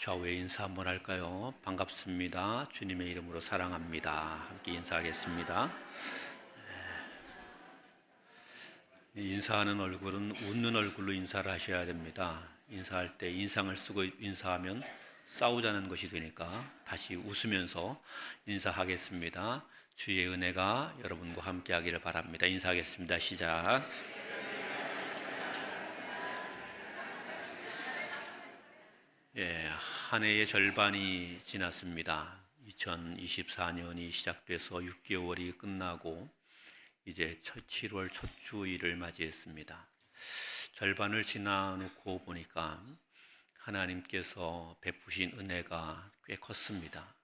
좌우에 인사 한번 할까요? 반갑습니다. 주님의 이름으로 사랑합니다. 함께 인사하겠습니다. 인사하는 얼굴은 웃는 얼굴로 인사를 하셔야 됩니다. 인사할 때 인상을 쓰고 인사하면 싸우자는 것이 되니까 다시 웃으면서 인사하겠습니다. 주의 은혜가 여러분과 함께 하기를 바랍니다. 인사하겠습니다. 시작. 한 해의 절반이 지났습니다. 2024년이 시작돼서 6개월이 끝나고 이제 7월 첫 주일을 맞이했습니다. 절반을 지나놓고 보니까 하나님께서 베푸신 은혜가 꽤 컸습니다.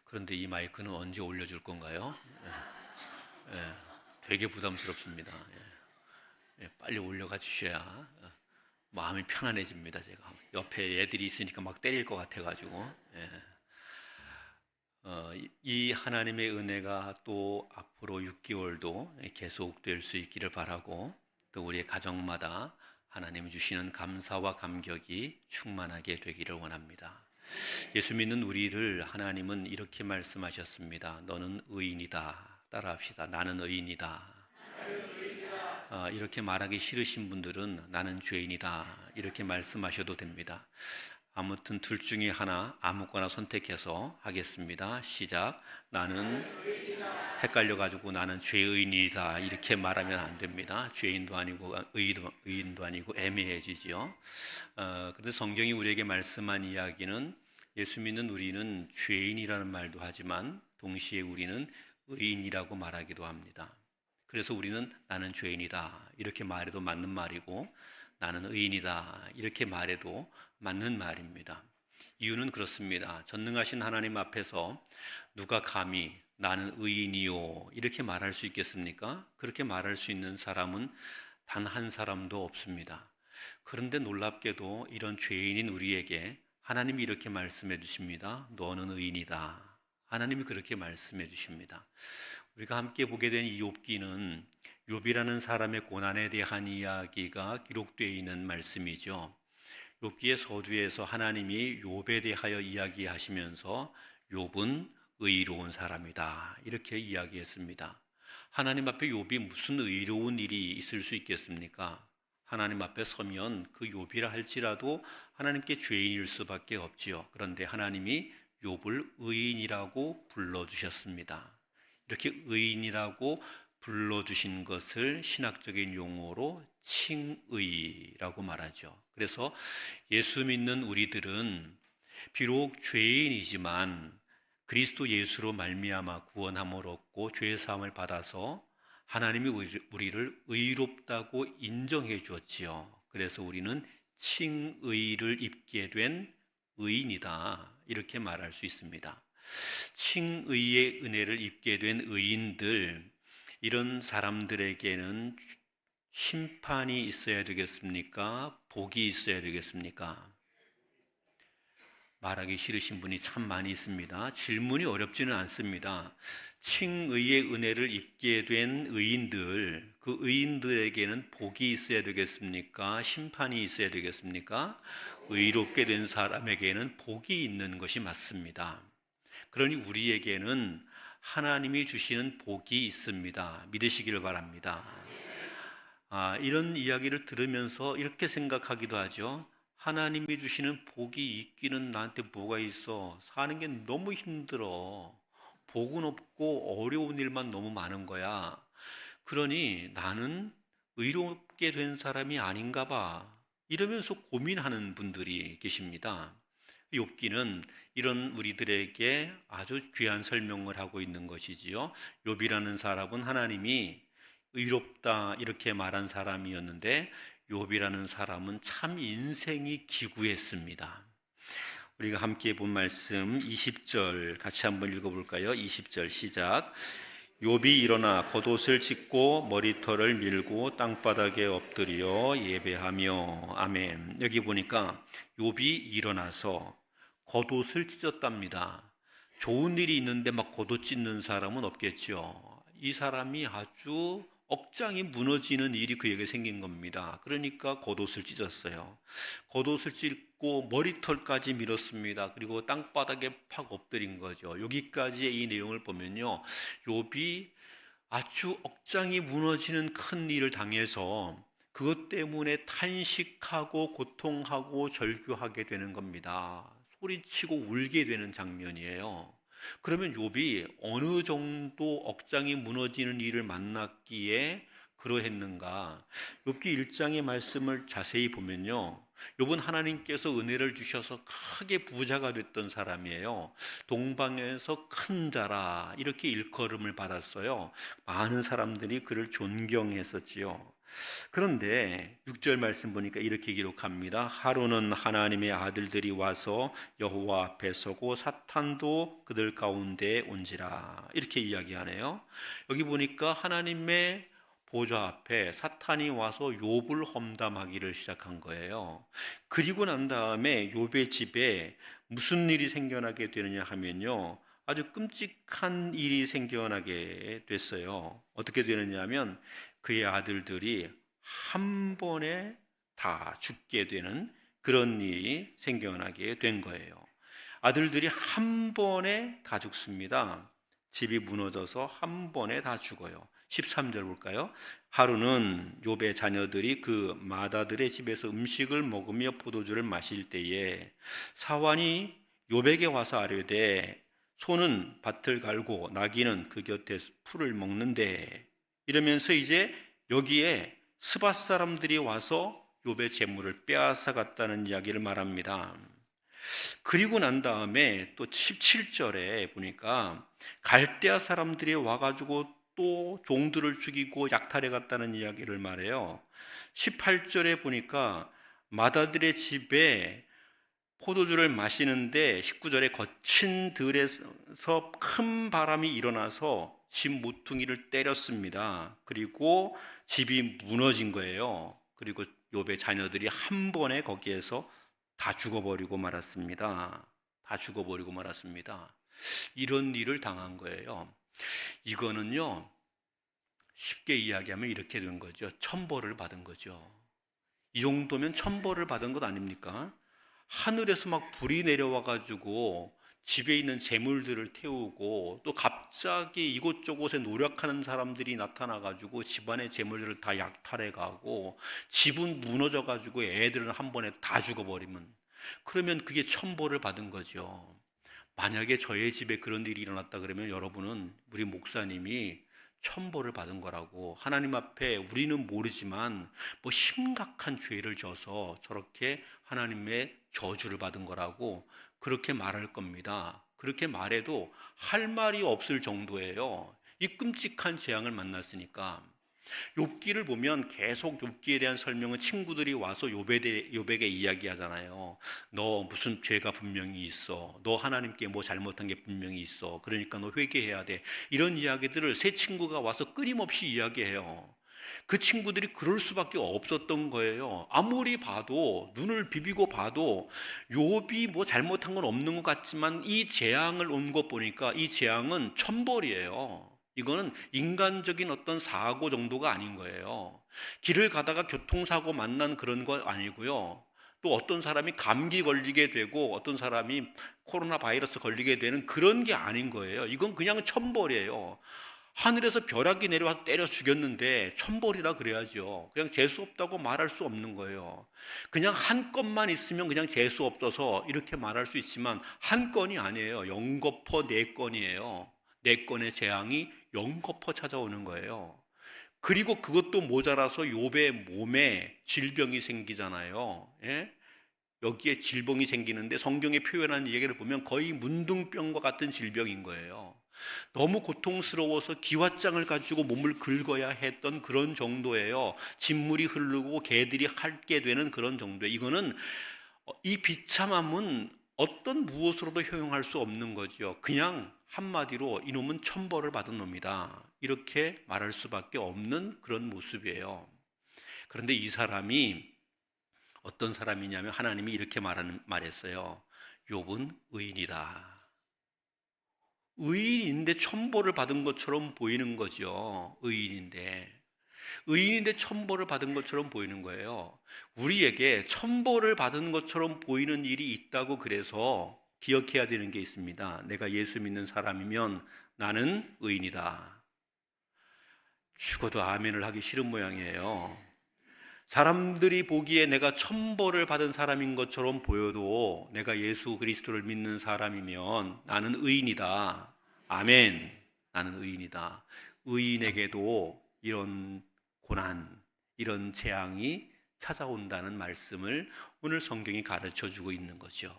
그런데 이 마이크는 언제 올려줄 건가요? 되게 부담스럽습니다. 빨리 올려가 주셔야 마음이 편안해집니다. 제가 옆에 애들이 있으니까 막 때릴 것 같아가지고. 이 하나님의 은혜가 또 앞으로 6개월도 계속될 수 있기를 바라고, 또 우리의 가정마다 하나님이 주시는 감사와 감격이 충만하게 되기를 원합니다. 예수 믿는 우리를 하나님은 이렇게 말씀하셨습니다. 너는 의인이다. 따라합시다. 나는 의인이다. 이렇게 말하기 싫으신 분들은 나는 죄인이다 이렇게 말씀하셔도 됩니다. 아무튼 둘 중에 하나 아무거나 선택해서 하겠습니다. 시작. 나는 헷갈려가지고 나는 죄의인이다 이렇게 말하면 안 됩니다. 죄인도 아니고 의인도 아니고 애매해지지요. 그런데 성경이 우리에게 말씀한 이야기는 예수 믿는 우리는 죄인이라는 말도 하지만 동시에 우리는 의인이라고 말하기도 합니다. 그래서 우리는 나는 죄인이다 이렇게 말해도 맞는 말이고, 나는 의인이다 이렇게 말해도 맞는 말입니다. 이유는 그렇습니다. 전능하신 하나님 앞에서 누가 감히 나는 의인이요 이렇게 말할 수 있겠습니까? 그렇게 말할 수 있는 사람은 단 한 사람도 없습니다. 그런데 놀랍게도 이런 죄인인 우리에게 하나님이 이렇게 말씀해 주십니다. 너는 의인이다. 하나님이 그렇게 말씀해 주십니다. 우리가 함께 보게 된 이 욥기는 욥이라는 사람의 고난에 대한 이야기가 기록되어 있는 말씀이죠. 욥기의 서두에서 하나님이 욥에 대하여 이야기하시면서 욥은 의로운 사람이다 이렇게 이야기했습니다. 하나님 앞에 욥이 무슨 의로운 일이 있을 수 있겠습니까? 하나님 앞에 서면 그 욥이라 할지라도 하나님께 죄인일 수밖에 없지요. 그런데 하나님이 욥을 의인이라고 불러주셨습니다. 이렇게 의인이라고 불러주신 것을 신학적인 용어로 칭의라고 말하죠. 그래서 예수 믿는 우리들은 비록 죄인이지만 그리스도 예수로 말미암아 구원함을 얻고 죄 사함을 받아서 하나님이 우리를 의롭다고 인정해 주었지요. 그래서 우리는 칭의를 입게 된 의인이다 이렇게 말할 수 있습니다. 칭의의 은혜를 입게 된 의인들, 이런 사람들에게는 심판이 있어야 되겠습니까? 복이 있어야 되겠습니까? 말하기 싫으신 분이 참 많이 있습니다. 질문이 어렵지는 않습니다. 칭의의 은혜를 입게 된 의인들, 그 의인들에게는 복이 있어야 되겠습니까? 심판이 있어야 되겠습니까? 의롭게 된 사람에게는 복이 있는 것이 맞습니다. 그러니 우리에게는 하나님이 주시는 복이 있습니다. 믿으시기를 바랍니다. 이런 이야기를 들으면서 이렇게 생각하기도 하죠. 하나님이 주시는 복이 있기는 나한테 뭐가 있어? 사는 게 너무 힘들어. 복은 없고 어려운 일만 너무 많은 거야. 그러니 나는 의롭게 된 사람이 아닌가 봐. 이러면서 고민하는 분들이 계십니다. 욥기는 이런 우리들에게 아주 귀한 설명을 하고 있는 것이지요. 욥이라는 사람은 하나님이 의롭다 이렇게 말한 사람이었는데 욥이라는 사람은 참 인생이 기구했습니다. 우리가 함께 본 말씀 20절 같이 한번 읽어볼까요? 20절 시작. 욥이 일어나 겉옷을 찢고 머리털을 밀고 땅바닥에 엎드려 예배하며. 아멘. 여기 보니까 욥이 일어나서 겉옷을 찢었답니다. 좋은 일이 있는데 막 겉옷 찢는 사람은 없겠죠. 이 사람이 아주 억장이 무너지는 일이 그에게 생긴 겁니다. 그러니까 겉옷을 찢었어요. 겉옷을 찢고 머리털까지 밀었습니다. 그리고 땅바닥에 팍 엎드린 거죠. 여기까지의 이 내용을 보면요, 욥이 아주 억장이 무너지는 큰 일을 당해서 그것 때문에 탄식하고 고통하고 절규하게 되는 겁니다. 소리치고 울게 되는 장면이에요. 그러면 욥이 어느 정도 억장이 무너지는 일을 만났기에 그러했는가? 욥기 1장의 말씀을 자세히 보면요, 욥은 하나님께서 은혜를 주셔서 크게 부자가 됐던 사람이에요. 동방에서 큰 자라 이렇게 일컬음을 받았어요. 많은 사람들이 그를 존경했었지요. 그런데 6절 말씀 보니까 이렇게 기록합니다. 하루는 하나님의 아들들이 와서 여호와 앞에 서고 사탄도 그들 가운데 온지라 이렇게 이야기하네요. 여기 보니까 하나님의 보좌 앞에 사탄이 와서 욥을 험담하기를 시작한 거예요. 그리고 난 다음에 욥의 집에 무슨 일이 생겨나게 되느냐 하면요, 아주 끔찍한 일이 생겨나게 됐어요. 어떻게 되느냐 하면 그의 아들들이 한 번에 다 죽게 되는 그런 일이 생겨나게 된 거예요. 아들들이 한 번에 다 죽습니다. 집이 무너져서 한 번에 다 죽어요. 13절 볼까요? 하루는 욥의 자녀들이 그 마다들의 집에서 음식을 먹으며 포도주를 마실 때에 사환이 욥에게 와서 아뢰되 소는 밭을 갈고 나귀는 그 곁에 풀을 먹는데, 이러면서 이제 여기에 스밧 사람들이 와서 욥의 재물을 빼앗아 갔다는 이야기를 말합니다. 그리고 난 다음에 또 17절에 보니까 갈대아 사람들이 와가지고 또 종들을 죽이고 약탈해 갔다는 이야기를 말해요. 18절에 보니까 마다들의 집에 포도주를 마시는데 19절에 거친 들에서 큰 바람이 일어나서 집 모퉁이를 때렸습니다. 그리고 집이 무너진 거예요. 그리고 욥의 자녀들이 한 번에 거기에서 다 죽어버리고 말았습니다. 다 죽어버리고 말았습니다. 이런 일을 당한 거예요. 이거는요, 쉽게 이야기하면 이렇게 된 거죠. 천벌을 받은 거죠. 이 정도면 천벌을 받은 것 아닙니까? 하늘에서 막 불이 내려와가지고 집에 있는 재물들을 태우고, 또 갑자기 이곳저곳에 노력하는 사람들이 나타나가지고 집안의 재물들을 다 약탈해가고, 집은 무너져가지고 애들은 한 번에 다 죽어버리면, 그러면 그게 천벌을 받은 거죠. 만약에 저의 집에 그런 일이 일어났다 그러면 여러분은 우리 목사님이 천벌을 받은 거라고, 하나님 앞에 우리는 모르지만 뭐 심각한 죄를 져서 저렇게 하나님의 저주를 받은 거라고 그렇게 말할 겁니다. 그렇게 말해도 할 말이 없을 정도예요. 이 끔찍한 재앙을 만났으니까. 욥기를 보면 계속 욥기에 대한 설명은 친구들이 와서 욥에게 이야기하잖아요. 너 무슨 죄가 분명히 있어. 너 하나님께 뭐 잘못한 게 분명히 있어. 그러니까 너 회개해야 돼. 이런 이야기들을 세 친구가 와서 끊임없이 이야기해요. 그 친구들이 그럴 수밖에 없었던 거예요. 아무리 봐도, 눈을 비비고 봐도 욥이 뭐 잘못한 건 없는 것 같지만 이 재앙을 온 것 보니까 이 재앙은 천벌이에요. 이거는 인간적인 어떤 사고 정도가 아닌 거예요. 길을 가다가 교통사고 만난 그런 거 아니고요. 또 어떤 사람이 감기 걸리게 되고 어떤 사람이 코로나 바이러스 걸리게 되는 그런 게 아닌 거예요. 이건 그냥 천벌이에요. 하늘에서 벼락이 내려와서 때려 죽였는데 천벌이라 그래야죠. 그냥 재수 없다고 말할 수 없는 거예요. 그냥 한 건만 있으면 그냥 재수 없어서 이렇게 말할 수 있지만 한 건이 아니에요. 영거퍼 네 건이에요. 네 건의 재앙이 영거퍼 찾아오는 거예요. 그리고 그것도 모자라서 욥의 몸에 질병이 생기잖아요. 예? 여기에 질병이 생기는데 성경에 표현한 얘기를 보면 거의 문둥병과 같은 질병인 거예요. 너무 고통스러워서 기왓장을 가지고 몸을 긁어야 했던 그런 정도예요. 진물이 흐르고 개들이 핥게 되는 그런 정도예요. 이거는 이 비참함은 어떤 무엇으로도 효용할 수 없는 거죠. 그냥 한마디로 이놈은 천벌을 받은 놈이다, 이렇게 말할 수밖에 없는 그런 모습이에요. 그런데 이 사람이 어떤 사람이냐면 하나님이 이렇게 말했어요. 욥은 의인이다. 의인인데 천벌을 받은 것처럼 보이는 거죠. 의인인데. 의인인데 천벌을 받은 것처럼 보이는 거예요. 우리에게 천벌을 받은 것처럼 보이는 일이 있다고 그래서 기억해야 되는 게 있습니다. 내가 예수 믿는 사람이면 나는 의인이다. 죽어도 아멘을 하기 싫은 모양이에요. 사람들이 보기에 내가 천벌을 받은 사람인 것처럼 보여도 내가 예수 그리스도를 믿는 사람이면 나는 의인이다. 아멘. 나는 의인이다. 의인에게도 이런 고난, 이런 재앙이 찾아온다는 말씀을 오늘 성경이 가르쳐주고 있는 거죠.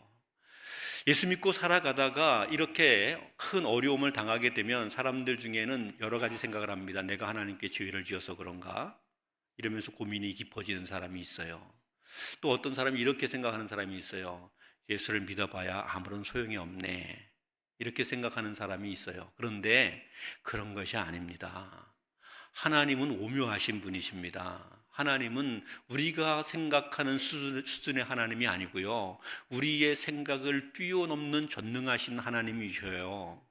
예수 믿고 살아가다가 이렇게 큰 어려움을 당하게 되면 사람들 중에는 여러 가지 생각을 합니다. 내가 하나님께 죄를 지어서 그런가? 이러면서 고민이 깊어지는 사람이 있어요. 또 어떤 사람이 이렇게 생각하는 사람이 있어요. 예수를 믿어봐야 아무런 소용이 없네. 이렇게 생각하는 사람이 있어요. 그런데 그런 것이 아닙니다. 하나님은 오묘하신 분이십니다. 하나님은 우리가 생각하는 수준의 하나님이 아니고요, 우리의 생각을 뛰어넘는 전능하신 하나님이셔요.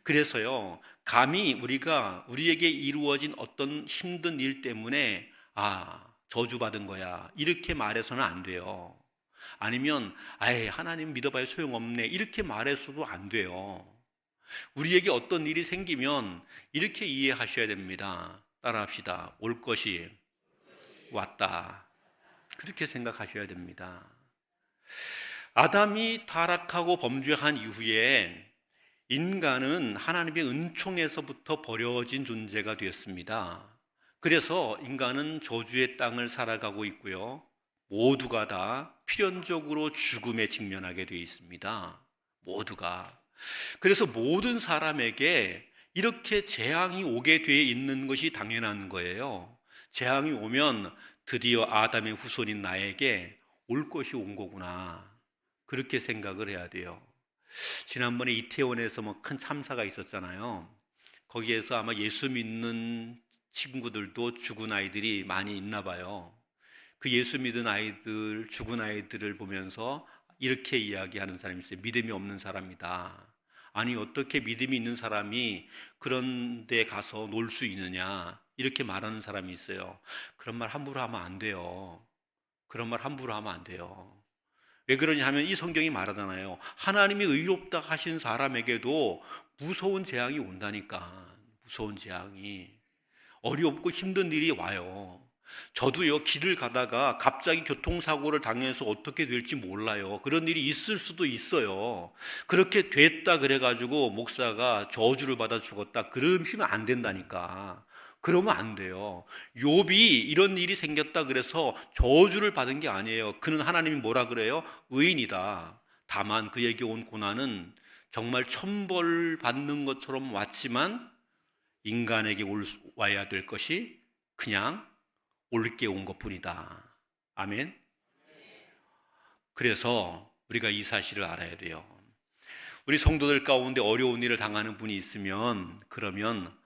그래서요, 감히 우리에게 이루어진 어떤 힘든 일 때문에 저주받은 거야, 이렇게 말해서는 안 돼요. 아니면 하나님 믿어봐야 소용없네, 이렇게 말해서도 안 돼요. 우리에게 어떤 일이 생기면 이렇게 이해하셔야 됩니다. 따라합시다. 올 것이 왔다. 그렇게 생각하셔야 됩니다. 아담이 타락하고 범죄한 이후에 인간은 하나님의 은총에서부터 버려진 존재가 되었습니다. 그래서 인간은 저주의 땅을 살아가고 있고요, 모두가 다 필연적으로 죽음에 직면하게 되어 있습니다. 모두가. 그래서 모든 사람에게 이렇게 재앙이 오게 되어 있는 것이 당연한 거예요. 재앙이 오면 드디어 아담의 후손인 나에게 올 것이 온 거구나, 그렇게 생각을 해야 돼요. 지난번에 이태원에서 큰 참사가 있었잖아요. 거기에서 아마 예수 믿는 친구들도 죽은 아이들이 많이 있나 봐요. 그 예수 믿은 아이들, 죽은 아이들을 보면서 이렇게 이야기하는 사람이 있어요. 믿음이 없는 사람이다. 아니, 어떻게 믿음이 있는 사람이 그런 데 가서 놀 수 있느냐, 이렇게 말하는 사람이 있어요. 그런 말 함부로 하면 안 돼요. 그런 말 함부로 하면 안 돼요. 왜 그러냐 하면 이 성경이 말하잖아요. 하나님이 의롭다 하신 사람에게도 무서운 재앙이 온다니까. 무서운 재앙이. 어렵고 힘든 일이 와요. 저도요, 길을 가다가 갑자기 교통사고를 당해서 어떻게 될지 몰라요. 그런 일이 있을 수도 있어요. 그렇게 됐다 그래가지고 목사가 저주를 받아 죽었다, 그러시면 안 된다니까. 그러면 안 돼요. 욥이 이런 일이 생겼다 그래서 저주를 받은 게 아니에요. 그는 하나님이 뭐라 그래요? 의인이다. 다만 그에게 온 고난은 정말 천벌 받는 것처럼 왔지만 인간에게 와야 될 것이 그냥 옳게 온 것뿐이다. 아멘. 그래서 우리가 이 사실을 알아야 돼요. 우리 성도들 가운데 어려운 일을 당하는 분이 있으면, 그러면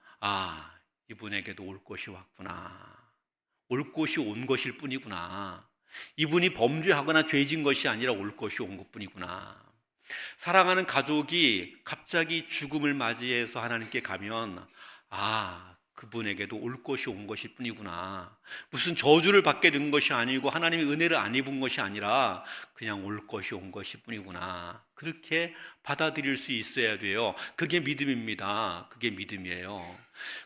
이분에게도 올 것이 왔구나. 올 것이 온 것일 뿐이구나. 이분이 범죄하거나 죄진 것이 아니라 올 것이 온 것뿐이구나. 사랑하는 가족이 갑자기 죽음을 맞이해서 하나님께 가면 그분에게도 올 것이 온 것일 뿐이구나. 무슨 저주를 받게 된 것이 아니고 하나님의 은혜를 안 입은 것이 아니라 그냥 올 것이 온 것일 뿐이구나. 그렇게 받아들일 수 있어야 돼요. 그게 믿음입니다. 그게 믿음이에요.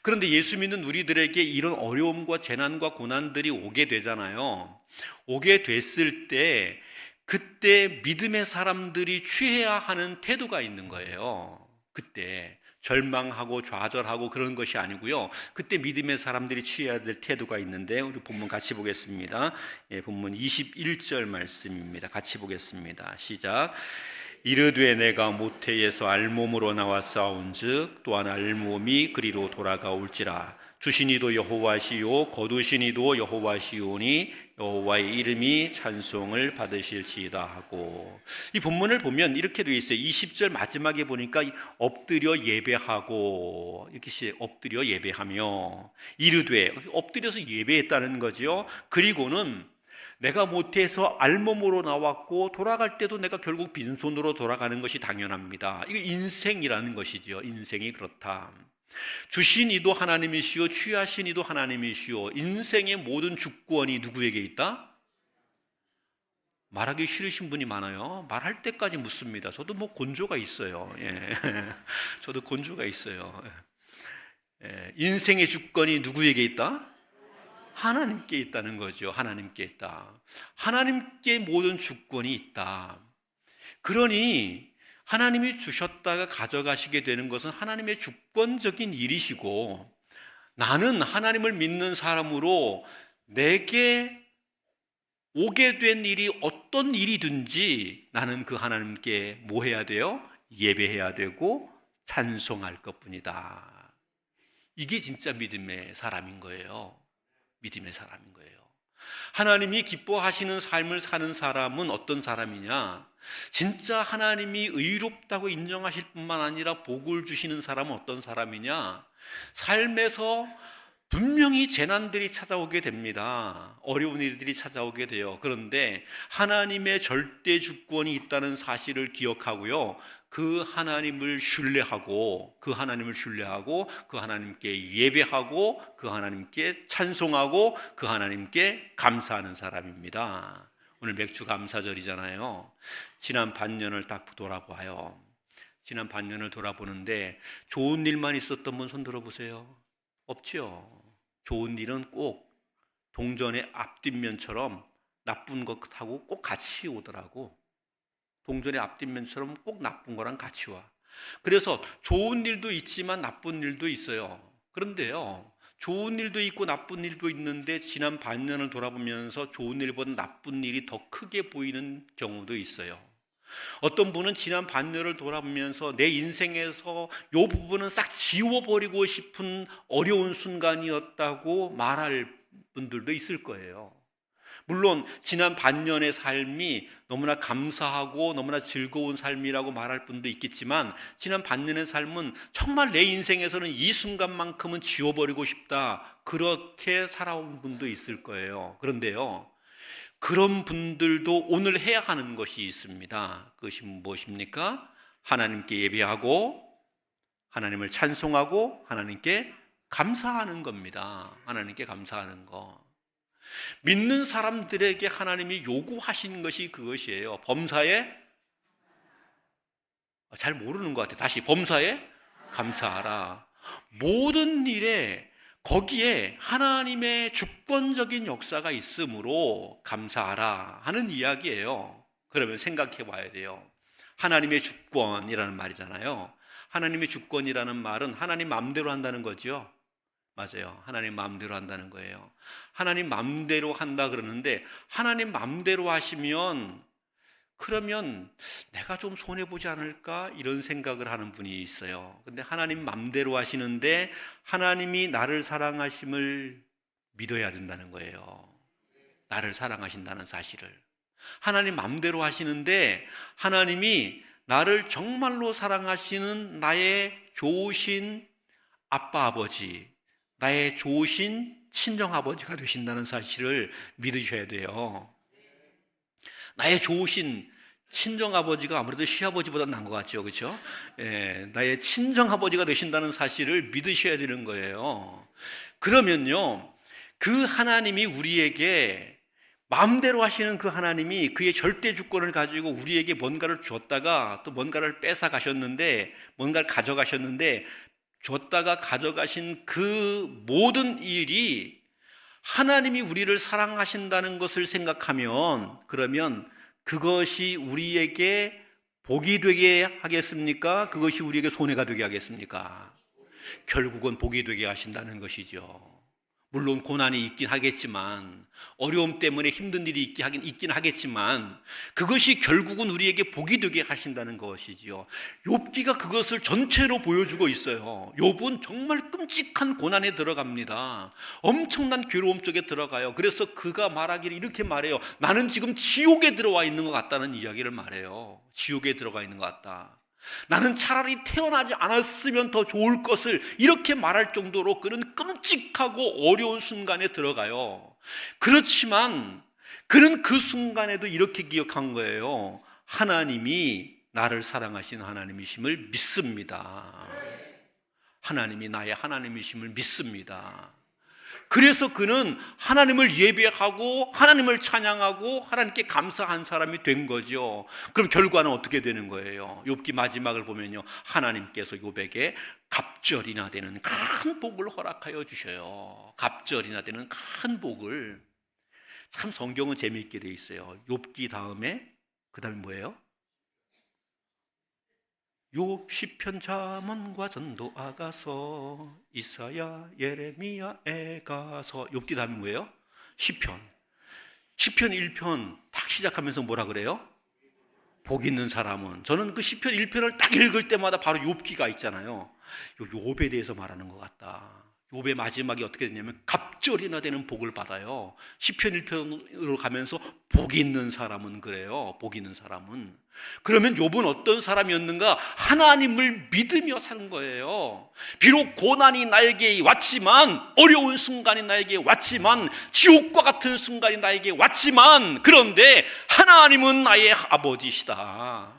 그런데 예수 믿는 우리들에게 이런 어려움과 재난과 고난들이 오게 되잖아요. 오게 됐을 때 그때 믿음의 사람들이 취해야 하는 태도가 있는 거예요. 그때 절망하고 좌절하고 그런 것이 아니고요, 그때 믿음의 사람들이 취해야 될 태도가 있는데, 우리 본문 같이 보겠습니다. 본문 21절 말씀입니다. 같이 보겠습니다. 시작. 이르되 내가 모태에서 알몸으로 나와 싸운즉 또한 알몸이 그리로 돌아가올지라. 주시니도 여호와시요 거두시니도 여호와시오니 여호와의 이름이 찬송을 받으실지이다 하고, 이 본문을 보면 이렇게 되어 있어요. 20절 마지막에 보니까 엎드려 예배하고, 이렇게 엎드려 예배하며, 이르되 엎드려서 예배했다는 거죠. 그리고는 내가 모태에서 알몸으로 나왔고 돌아갈 때도 내가 결국 빈손으로 돌아가는 것이 당연합니다. 이거 인생이라는 것이죠. 인생이 그렇다. 주신 이도 하나님이시오, 취하신 이도 하나님이시오. 인생의 모든 주권이 누구에게 있다? 말하기 싫으신 분이 많아요. 말할 때까지 묻습니다. 저도 뭐 곤조가 있어요. 예. 저도 곤조가 있어요. 예. 인생의 주권이 누구에게 있다? 하나님께 있다는 거죠. 하나님께 있다. 하나님께 모든 주권이 있다. 그러니 하나님이 주셨다가 가져가시게 되는 것은 하나님의 주권적인 일이시고, 나는 하나님을 믿는 사람으로 내게 오게 된 일이 어떤 일이든지 나는 그 하나님께 뭐 해야 돼요? 예배해야 되고 찬송할 것뿐이다. 이게 진짜 믿음의 사람인 거예요. 믿음의 사람인 거예요. 하나님이 기뻐하시는 삶을 사는 사람은 어떤 사람이냐? 진짜 하나님이 의롭다고 인정하실 뿐만 아니라 복을 주시는 사람은 어떤 사람이냐? 삶에서 분명히 재난들이 찾아오게 됩니다. 어려운 일들이 찾아오게 돼요. 그런데 하나님의 절대 주권이 있다는 사실을 기억하고요, 그 하나님을 신뢰하고 그 하나님께 예배하고 그 하나님께 찬송하고 그 하나님께 감사하는 사람입니다. 오늘 맥주 감사절이잖아요. 지난 반년을 딱 돌아봐요. 지난 반년을 돌아보는데 좋은 일만 있었던 분 손 들어보세요. 없죠. 좋은 일은 꼭 동전의 앞뒷면처럼 나쁜 것하고 꼭 같이 오더라고. 동전의 앞뒷면처럼 꼭 나쁜 거랑 같이 와. 그래서 좋은 일도 있지만 나쁜 일도 있어요. 그런데요, 좋은 일도 있고 나쁜 일도 있는데 지난 반년을 돌아보면서 좋은 일보다 나쁜 일이 더 크게 보이는 경우도 있어요. 어떤 분은 지난 반년을 돌아보면서 내 인생에서 이 부분은 싹 지워버리고 싶은 어려운 순간이었다고 말할 분들도 있을 거예요. 물론 지난 반년의 삶이 너무나 감사하고 너무나 즐거운 삶이라고 말할 분도 있겠지만, 지난 반년의 삶은 정말 내 인생에서는 이 순간만큼은 지워버리고 싶다, 그렇게 살아온 분도 있을 거예요. 그런데요, 그런 분들도 오늘 해야 하는 것이 있습니다. 그것이 무엇입니까? 하나님께 예배하고 하나님을 찬송하고 하나님께 감사하는 겁니다. 하나님께 감사하는 거. 믿는 사람들에게 하나님이 요구하신 것이 그것이에요. 범사에, 잘 모르는 것 같아요. 다시, 범사에 감사하라. 모든 일에 거기에 하나님의 주권적인 역사가 있으므로 감사하라 하는 이야기예요. 그러면 생각해 봐야 돼요. 하나님의 주권이라는 말이잖아요. 하나님의 주권이라는 말은 하나님 마음대로 한다는 거죠. 맞아요. 하나님 마음대로 한다는 거예요. 하나님 마음대로 한다 그러는데, 하나님 마음대로 하시면 그러면 내가 좀 손해보지 않을까, 이런 생각을 하는 분이 있어요. 근데 하나님 마음대로 하시는데 하나님이 나를 사랑하심을 믿어야 된다는 거예요. 나를 사랑하신다는 사실을. 하나님 마음대로 하시는데 하나님이 나를 정말로 사랑하시는 나의 좋으신 아빠, 아버지, 나의 좋으신 친정아버지가 되신다는 사실을 믿으셔야 돼요. 나의 좋으신 친정아버지가 아무래도 시아버지보다 나은 것 같죠, 그렇죠? 예, 나의 친정아버지가 되신다는 사실을 믿으셔야 되는 거예요. 그러면요, 그 하나님이 우리에게 마음대로 하시는 그 하나님이 그의 절대 주권을 가지고 우리에게 뭔가를 줬다가 또 뭔가를 뺏어 가셨는데, 뭔가를 가져가셨는데, 줬다가 가져가신 그 모든 일이 하나님이 우리를 사랑하신다는 것을 생각하면, 그러면 그것이 우리에게 복이 되게 하겠습니까? 그것이 우리에게 손해가 되게 하겠습니까? 결국은 복이 되게 하신다는 것이죠. 물론 고난이 있긴 하겠지만, 어려움 때문에 힘든 일이 있긴 하겠지만, 그것이 결국은 우리에게 복이 되게 하신다는 것이지요. 욥기가 그것을 전체로 보여주고 있어요. 욥은 정말 끔찍한 고난에 들어갑니다. 엄청난 괴로움 속에 들어가요. 그래서 그가 말하기를 이렇게 말해요. 나는 지금 지옥에 들어와 있는 것 같다는 이야기를 말해요. 지옥에 들어가 있는 것 같다. 나는 차라리 태어나지 않았으면 더 좋을 것을, 이렇게 말할 정도로 그는 끔찍하고 어려운 순간에 들어가요. 그렇지만 그는 그 순간에도 이렇게 기억한 거예요. 하나님이 나를 사랑하시는 하나님이심을 믿습니다. 하나님이 나의 하나님이심을 믿습니다. 그래서 그는 하나님을 예배하고 하나님을 찬양하고 하나님께 감사한 사람이 된 거죠. 그럼 결과는 어떻게 되는 거예요? 욥기 마지막을 보면요, 하나님께서 욥에게 갑절이나 되는 큰 복을 허락하여 주셔요. 갑절이나 되는 큰 복을. 참 성경은 재미있게 돼 있어요. 욥기 다음에 그 다음에 뭐예요? 욥, 시편, 잠언과 전도, 아가서, 이사야, 예레미야, 에가서. 욥기 다음에 뭐예요? 시편. 시편 1편 딱 시작하면서 뭐라 그래요? 복 있는 사람은. 저는 그 시편 1편을 딱 읽을 때마다 바로 욥기가 있잖아요. 욥에 대해서 말하는 것 같다. 욥의 마지막이 어떻게 되냐면 갑절이나 되는 복을 받아요. 시편 1편으로 가면서 복 있는 사람은 그래요. 복 있는 사람은. 그러면 욥은 어떤 사람이었는가? 하나님을 믿으며 산 거예요. 비록 고난이 나에게 왔지만, 어려운 순간이 나에게 왔지만, 지옥과 같은 순간이 나에게 왔지만, 그런데 하나님은 나의 아버지시다.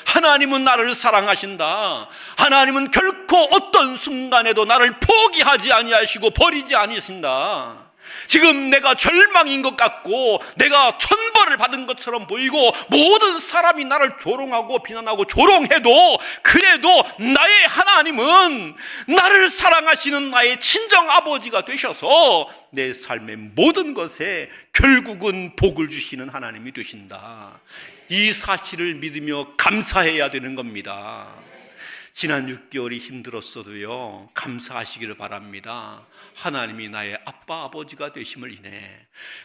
하나님은 나를 사랑하신다. 하나님은 결코 어떤 순간에도 나를 포기하지 아니하시고 버리지 않으신다. 지금 내가 절망인 것 같고 내가 천벌을 받은 것처럼 보이고 모든 사람이 나를 조롱하고 비난하고 조롱해도, 그래도 나의 하나님은 나를 사랑하시는 나의 친정 아버지가 되셔서 내 삶의 모든 것에 결국은 복을 주시는 하나님이 되신다. 이 사실을 믿으며 감사해야 되는 겁니다. 지난 6개월이 힘들었어도요, 감사하시기를 바랍니다. 하나님이 나의 아빠, 아버지가 되심을 인해,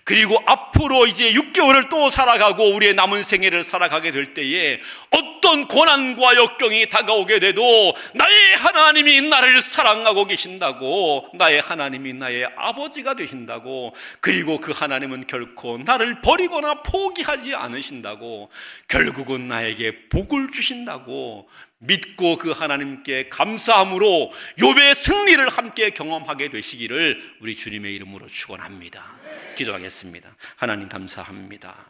그리고 앞으로 이제 6개월을 또 살아가고 우리의 남은 생애를 살아가게 될 때에 어떤 고난과 역경이 다가오게 돼도 나의 하나님이 나를 사랑하고 계신다고, 나의 하나님이 나의 아버지가 되신다고, 그리고 그 하나님은 결코 나를 버리거나 포기하지 않으신다고, 결국은 나에게 복을 주신다고 믿고 그 하나님께 감사함으로 욥의 승리를 함께 경험하게 되시기를 우리 주님의 이름으로 축원합니다. 기도하겠습니다. 하나님 감사합니다.